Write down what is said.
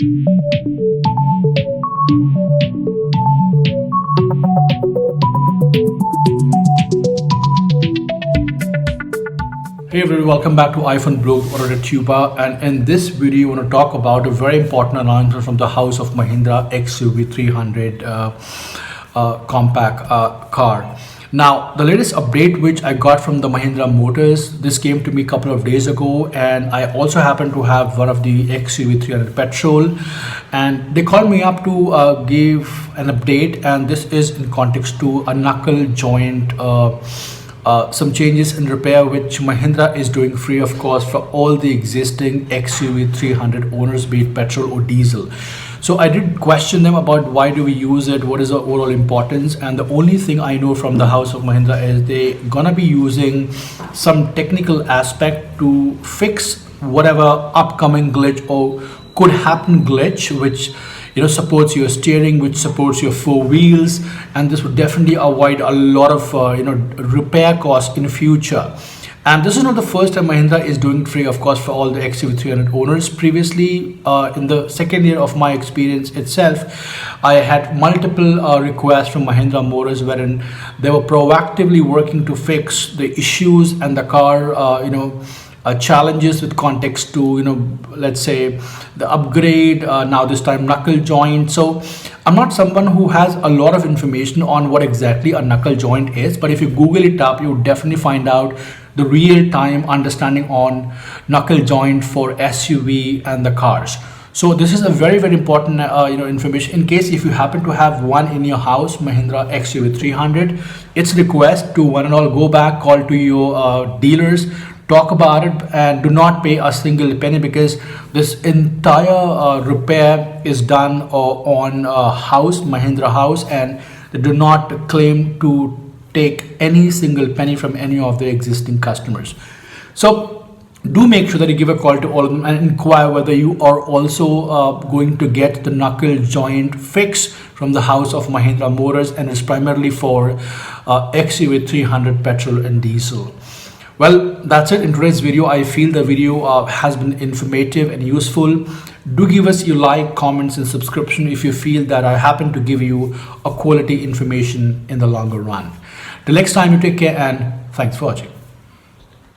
Hey everyone, welcome back to iPhone Bloke or Tuba, and in this video I want to talk about a very important announcement from the house of Mahindra XUV 300 compact car. Now, the latest update which I got from the Mahindra Motors, this came to me a couple of days ago, and I also happen to have one of the XUV 300 petrol, and they called me up to give an update, and this is in context to a knuckle joint some changes in repair which Mahindra is doing free of cost for all the existing XUV 300 owners, be it petrol or diesel. So I did question them about why do we use it, what is the overall importance, and the only thing I know from the house of Mahindra is they gonna be using some technical aspect to fix whatever upcoming glitch or could happen glitch which supports your steering, which supports your four wheels, and this would definitely avoid a lot of repair costs in future. And this is not the first time Mahindra is doing free of cost for all the XUV 300 owners. Previously, in the second year of my experience itself, I had multiple requests from Mahindra Motors wherein they were proactively working to fix the issues and the car challenges with context to let's say the upgrade, now this time knuckle joint. So I'm not someone who has a lot of information on what exactly a knuckle joint is, but if you Google it up, you would definitely find out the real-time understanding on knuckle joint for SUV and the cars. So this is a very important information in case if you happen to have one in your house, Mahindra XUV 300. It's request to one and all go back, call to your dealers, talk about it, and do not pay a single penny, because this entire repair is done on Mahindra house, and they do not claim to take any single penny from any of their existing customers. So do make sure that you give a call to all of them and inquire whether you are also going to get the knuckle joint fix from the house of Mahindra Motors, and it's primarily for XUV 300 petrol and diesel. Well, that's it in today's video. I feel the video has been informative and useful. Do give us your like, comments, and subscription if you feel that I happen to give you a quality information in the longer run. Till next time, you take care and thanks for watching.